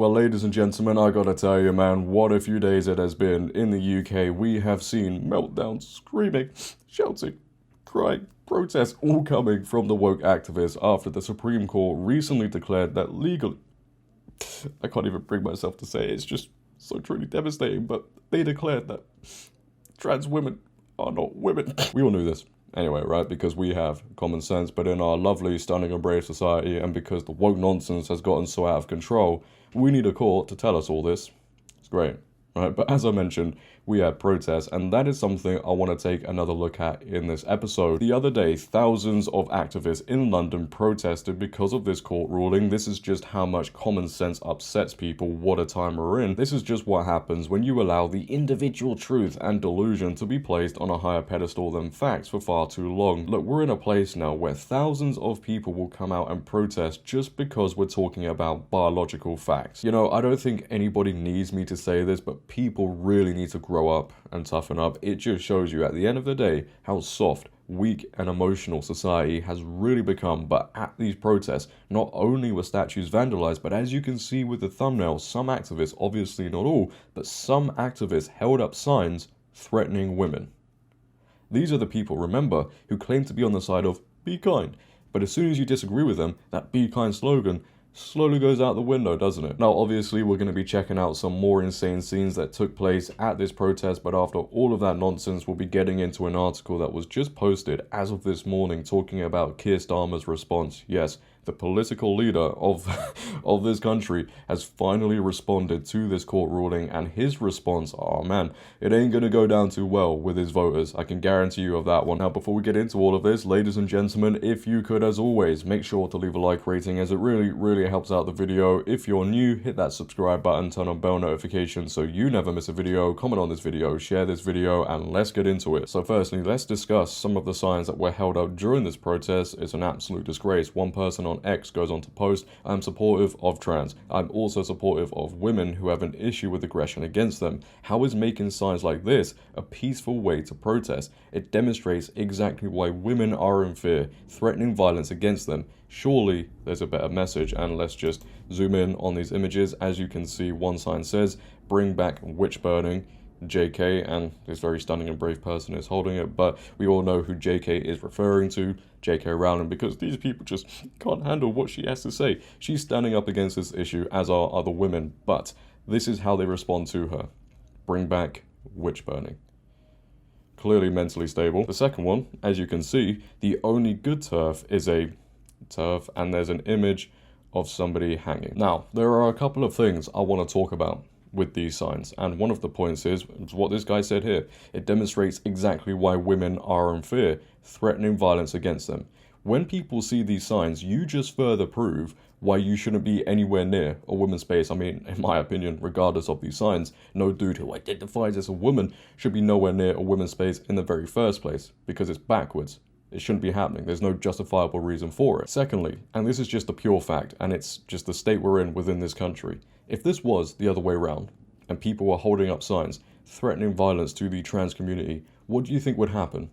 Well, ladies and gentlemen, I gotta tell you, man, what a few days it has been. In the UK, we have seen meltdowns, screaming, shouting, crying, protests all coming from the woke activists after the Supreme Court recently declared that legally, I can't even bring myself to say it, it's just so truly devastating, but they declared that trans women are not women. We all knew this. Anyway, right, because we have common sense, but in our lovely, stunning, and brave society, and because the woke nonsense has gotten so out of control, we need a court to tell us all this. It's great, right? But as I mentioned, we had protests, and that is something I want to take another look at in this episode. The other day, thousands of activists in London protested because of this court ruling. This is just how much common sense upsets people. What a time we're in. This is just what happens when you allow the individual truth and delusion to be placed on a higher pedestal than facts for far too long. Look, we're in a place now where thousands of people will come out and protest just because we're talking about biological facts. You know, I don't think anybody needs me to say this, but people really need to grow up and toughen up. It just shows you at the end of the day how soft, weak and emotional society has really become. But at these protests, not only were statues vandalized, but as you can see with the thumbnail, some activists, obviously not all, but some activists held up signs threatening women. These are the people, remember, who claim to be on the side of be kind, but as soon as you disagree with them, that be kind slogan slowly goes out the window, doesn't it? Now, obviously, we're going to be checking out some more insane scenes that took place at this protest, but after all of that nonsense, we'll be getting into an article that was just posted as of this morning talking about Keir Starmer's response. Yes, the political leader of this country has finally responded to this court ruling, and his response, oh man, it ain't gonna go down too well with his voters. I can guarantee you of that one. Now, before we get into all of this, ladies and gentlemen, if you could, as always, make sure to leave a like rating, as it really helps out the video. If you're new, hit that subscribe button, turn on bell notifications so you never miss a video, comment on this video, share this video, and let's get into it. So firstly, let's discuss some of the signs that were held up during this protest. It's an absolute disgrace. One person on X goes on to post, I'm supportive of trans. I'm also supportive of women who have an issue with aggression against them. How is making signs like this a peaceful way to protest? It demonstrates exactly why women are in fear, threatening violence against them. Surely there's a better message, and let's just zoom in on these images. As you can see, one sign says, bring back witch burning. JK, and this very stunning and brave person is holding it, but we all know who JK is referring to, JK Rowling, because these people just can't handle what she has to say. She's standing up against this issue, as are other women, but this is how they respond to her. Bring back witch burning. Clearly mentally stable. The second one, as you can see, the only good turf is a turf, and there's an image of somebody hanging. Now, there are a couple of things I want to talk about with these signs, and one of the points is what this guy said here. It demonstrates exactly why women are in fear, threatening violence against them. When people see these signs, you just further prove why you shouldn't be anywhere near a woman's space. I mean, in my opinion, regardless of these signs, no dude who identifies as a woman should be nowhere near a woman's space in the very first place, because it's backwards. It shouldn't be happening. There's no justifiable reason for it. Secondly, and this is just a pure fact, and it's just the state we're in within this country, if this was the other way around, and people were holding up signs threatening violence to the trans community, what do you think would happen?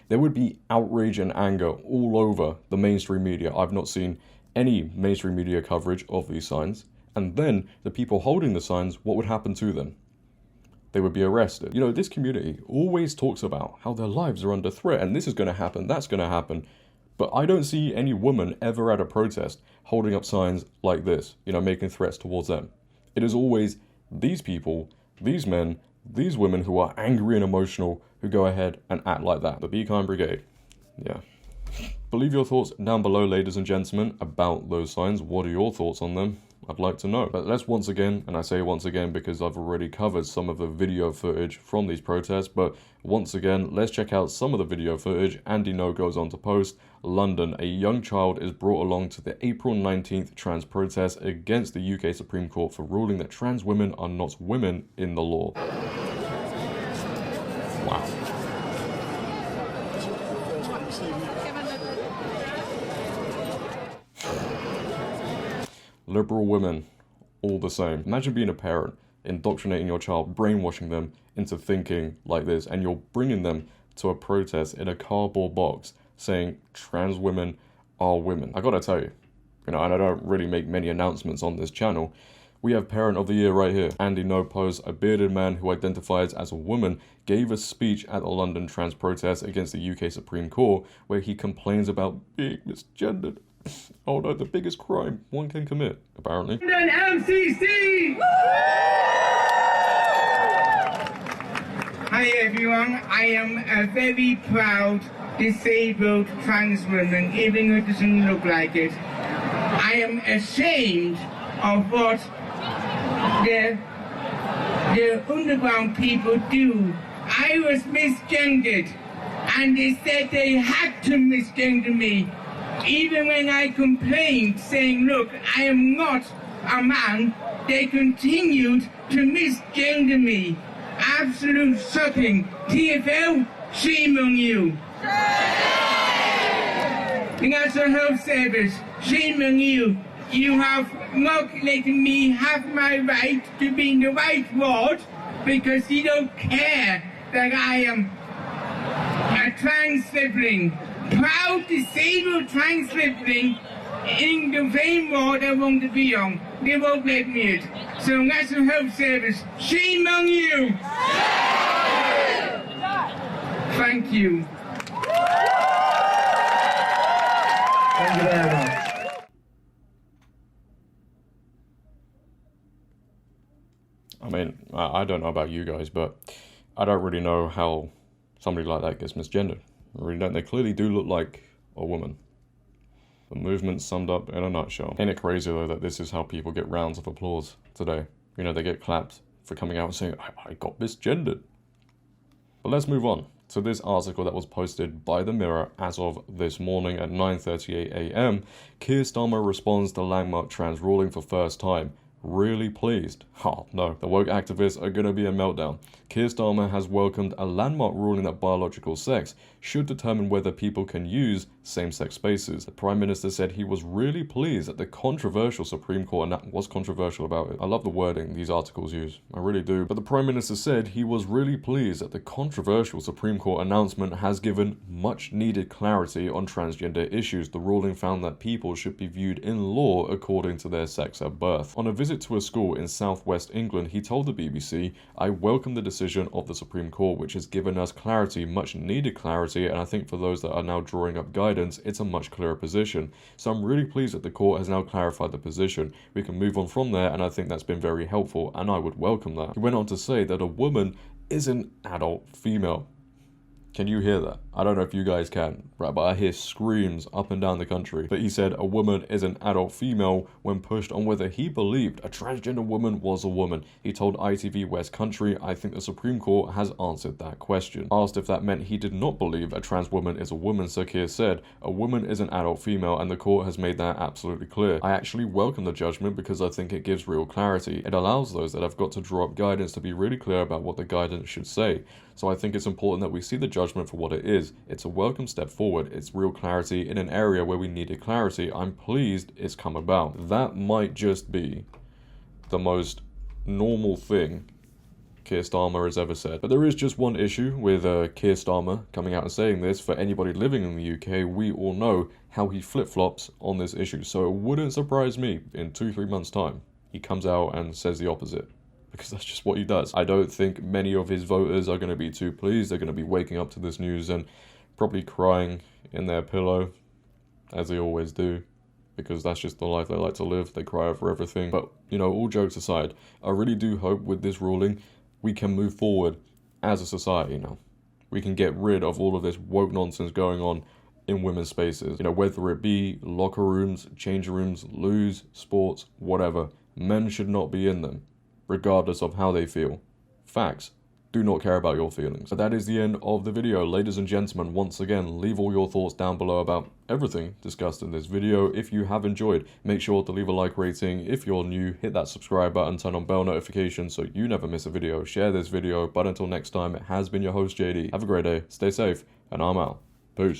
There would be outrage and anger all over the mainstream media. I've not seen any mainstream media coverage of these signs. And then the people holding the signs, what would happen to them? They would be arrested. You know, this community always talks about how their lives are under threat, and this is going to happen, that's going to happen. But I don't see any woman ever at a protest holding up signs like this, you know, making threats towards them. It is always these people, these men, these women who are angry and emotional who go ahead and act like that. The Be Kind Brigade. Yeah. But leave your thoughts down below, ladies and gentlemen, about those signs. What are your thoughts on them? I'd like to know. But let's once again, and I say once again because I've already covered some of the video footage from these protests, but once again, let's check out some of the video footage. Andy No goes on to post, London, a young child is brought along to the April 19th trans protest against the UK Supreme Court for ruling that trans women are not women in the law. Wow. Liberal women, all the same. Imagine being a parent, indoctrinating your child, brainwashing them into thinking like this, and you're bringing them to a protest in a cardboard box saying trans women are women. I gotta tell you, and I don't really make many announcements on this channel, We have Parent of the Year right here. Andy No Post, a bearded man who identifies as a woman, gave a speech at the London trans protest against the UK Supreme Court where he complains about being misgendered. Oh no, the biggest crime one can commit, apparently. London MCC! Hi everyone, I am a very proud disabled trans woman, even though it doesn't look like it. I am ashamed of what the underground people do. I was misgendered and they said they had to misgender me. Even when I complained saying, look, I am not a man, they continued to misgender me. Absolute shocking. TfL, shame on you. The National Health Service, shame on you. You have not letting me have my right to be in the right ward because you don't care that I am a trans sibling, proud disabled trans sibling in the same ward I want to be on. They won't let me it. So National Health Service, shame on you. Thank you. Thank you very much. I mean, I don't know about you guys, but I don't really know how somebody like that gets misgendered. I really don't. They clearly do look like a woman. The movement summed up in a nutshell. Ain't it crazy though that this is how people get rounds of applause today? You know, they get clapped for coming out and saying, I got misgendered. But let's move on to this article that was posted by The Mirror as of this morning at 9:38 a.m. Keir Starmer responds to landmark trans ruling for first time. Really pleased. Oh no, the woke activists are gonna be a meltdown. Keir Starmer has welcomed a landmark ruling that biological sex should determine whether people can use same-sex spaces. The Prime Minister said he was really pleased that the controversial Supreme Court, and that was controversial about it. I love the wording these articles use, I really do. But the Prime Minister said he was really pleased that the controversial Supreme Court announcement has given much needed clarity on transgender issues. The ruling found that people should be viewed in law according to their sex at birth. On a visit to a school in southwest England, he told the BBC, I welcome the decision of the Supreme Court, which has given us clarity, much needed clarity, and I think for those that are now drawing up guidance, it's a much clearer position. So I'm really pleased that the court has now clarified the position. We can move on from there, and I think that's been very helpful, and I would welcome that. He went on to say that a woman is an adult female. Can you hear that? I don't know if you guys can, right, but I hear screams up and down the country. But he said a woman is an adult female when pushed on whether he believed a transgender woman was a woman. He told ITV West Country, I think the Supreme Court has answered that question. Asked if that meant he did not believe a trans woman is a woman, Sir Keir said, a woman is an adult female and the court has made that absolutely clear. I actually welcome the judgment because I think it gives real clarity. It allows those that have got to draw up guidance to be really clear about what the guidance should say. So I think it's important that we see the judgment for what it is. It's a welcome step forward. It's real clarity in an area where we needed clarity. I'm pleased it's come about. That might just be the most normal thing Keir Starmer has ever said. But there is just one issue with Keir Starmer coming out and saying this. For anybody living in the UK, we all know how he flip-flops on this issue. So it wouldn't surprise me in 2-3 months' time he comes out and says the opposite. Because that's just what he does. I don't think many of his voters are going to be too pleased. They're going to be waking up to this news and probably crying in their pillow, as they always do, because that's just the life they like to live. They cry over everything. But, you know, all jokes aside, I really do hope with this ruling, we can move forward as a society now. We can get rid of all of this woke nonsense going on in women's spaces. You know, whether it be locker rooms, change rooms, loos, sports, whatever. Men should not be in them, regardless of how they feel. Facts. Do not care about your feelings. But that is the end of the video. Ladies and gentlemen, once again, leave all your thoughts down below about everything discussed in this video. If you have enjoyed, make sure to leave a like rating. If you're new, hit that subscribe button, turn on bell notifications so you never miss a video. Share this video. But until next time, it has been your host, JD. Have a great day, stay safe, and I'm out. Peace.